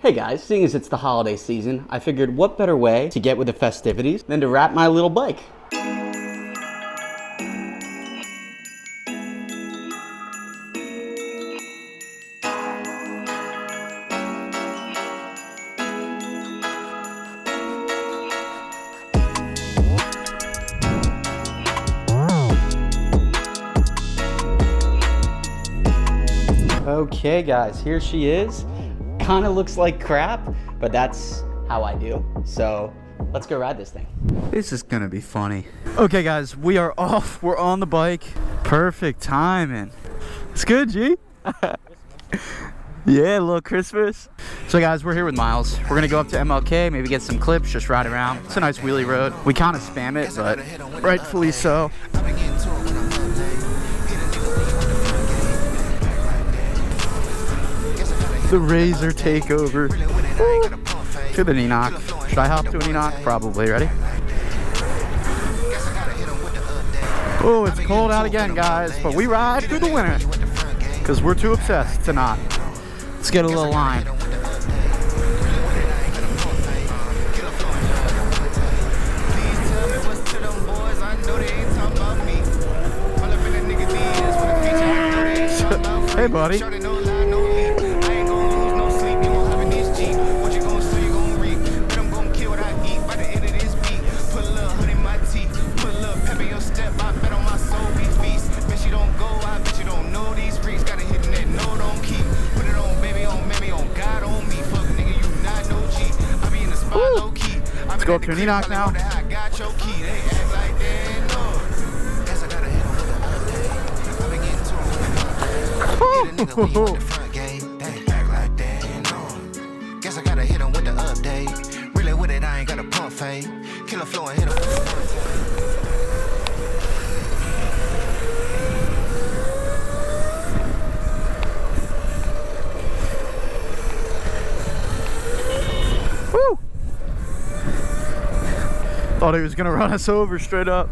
Hey guys, seeing as it's the holiday season, I figured what better way to get with the festivities than to wrap my little bike. Okay guys, here she is. Kind of looks like crap, but that's how I do. So let's go ride this thing. This is gonna be funny. Okay guys, we are off. We're on the bike. Perfect timing. It's good, G. Yeah, a little Christmas. So guys, we're here with Miles. We're gonna go up to MLK, maybe get some clips, just ride around. It's a nice wheelie road. We kind of spam it, but rightfully so. The RAZOR takeover. Ooh. To the knee knock. Should I hop to a knee knock? Probably. Ready? Oh, it's cold out again, guys, but we ride through the winter because we're too obsessed to not. Let's get a little line. Hey, buddy. Let's go up to a knee knock now. Guess I gotta hit him with the update. Really with it, I ain't got a pump fake. Killer flow and hit him. Woo! Thought he was gonna run us over straight up.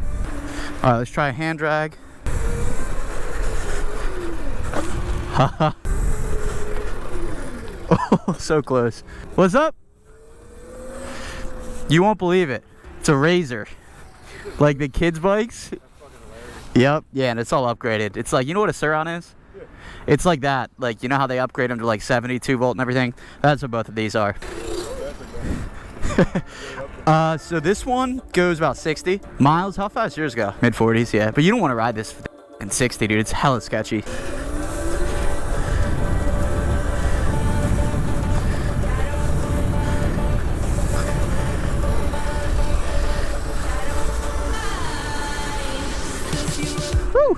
All right, let's try a hand drag. Haha. Oh, so close. What's up? You won't believe it. It's a RAZOR. Like the kids' bikes? Yep. Yeah, and it's all upgraded. It's like, you know what a Suron is? Yeah. It's like that. Like, you know how they upgrade them to like 72 volt and everything? That's what both of these are. So this one goes about 60 miles. How fast yours go? Mid 40s, yeah. But you don't want to ride this in 60, dude. It's hella sketchy. Woo!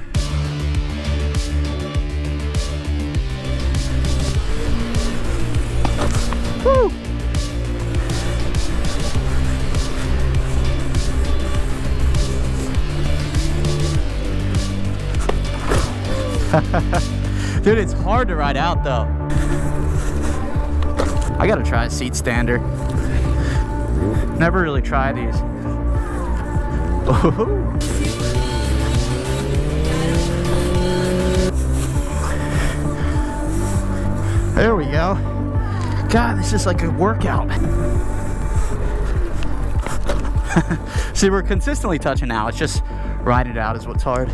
Woo! Dude, it's hard to ride out though. I gotta try a seat stander. Never really tried these. There we go. God, this is like a workout. See, we're consistently touching now. It's just riding it out is what's hard.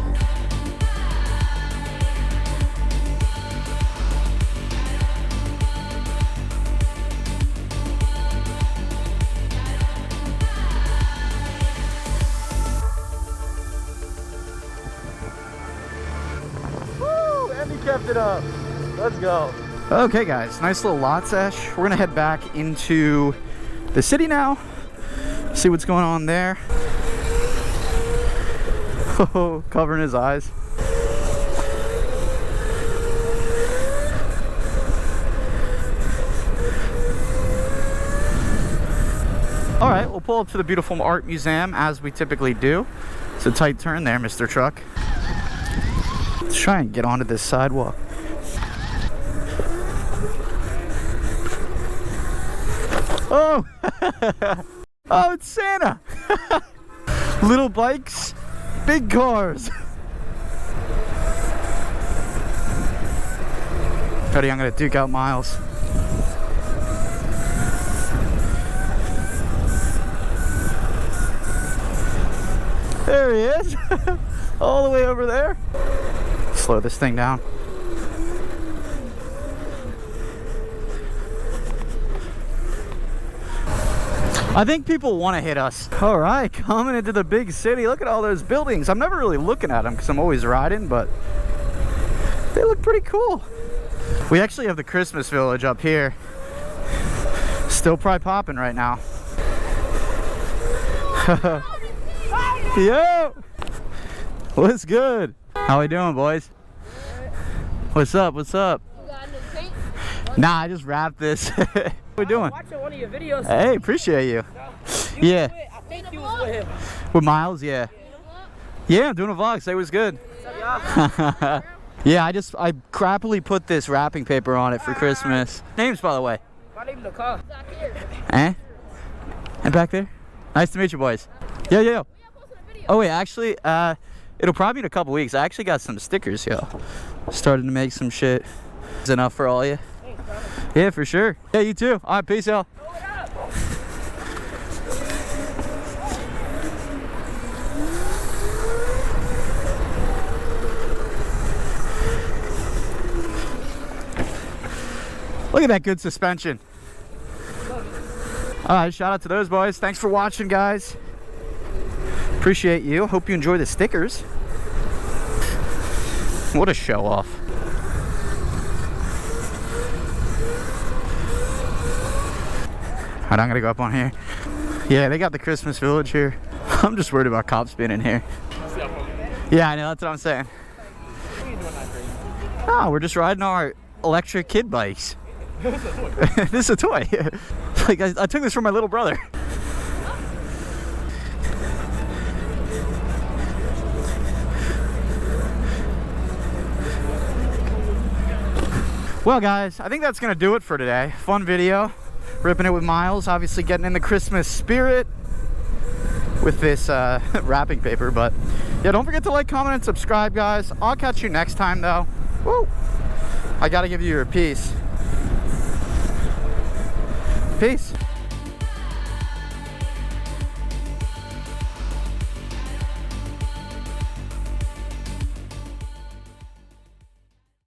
Kept it up. Let's go. Okay guys, nice little lot sesh. We're gonna head back into the city now, see what's going on there. Oh, covering his eyes. All right, we'll pull up to the beautiful art museum as we typically do. It's a tight turn there, Mr. Truck. Let's try and get onto this sidewalk. Oh! Oh, it's Santa! Little bikes, big cars. Ready, I'm gonna duke out Miles. There he is. All the way over there. Slow this thing down. I think people want to hit us. All right, coming into the big city. Look at all those buildings. I'm never really looking at them because I'm always riding, but they look pretty cool. We actually have the Christmas village up here. Still probably popping right now. Yo! What's good? How we doing, boys? What's up? What's up? Nah, I just wrapped this. What we doing? I'm watching one of your videos. Hey, appreciate you. Yeah. I think you was with him. With Miles, yeah. Yeah, I'm doing a vlog. Say it was good. Yeah, I crappily put this wrapping paper on it for Christmas. Names, by the way. My name is Nicole. Eh? And back there? Nice to meet you, boys. Yo, yo, yo. Oh, wait, actually, it'll probably be in a couple weeks. I actually got some stickers, yo. Started to make some shit. Is enough for all of you? Yeah, for sure. Yeah, you too. All right, peace, y'all. Look at that good suspension. All right, shout out to those boys. Thanks for watching, guys. Appreciate you. Hope you enjoy the stickers. What a show off. All right, I'm gonna go up on here. Yeah, they got the Christmas village here. I'm just worried about cops being in here. Yeah, I know, that's what I'm saying. Oh, we're just riding our electric kid bikes. This is a toy. Like I took this from my little brother. Well, guys, I think that's gonna do it for today. Fun video, ripping it with Miles. Obviously, getting in the Christmas spirit with this wrapping paper. But yeah, don't forget to like, comment, and subscribe, guys. I'll catch you next time, though. Woo! I gotta give you your piece. Peace.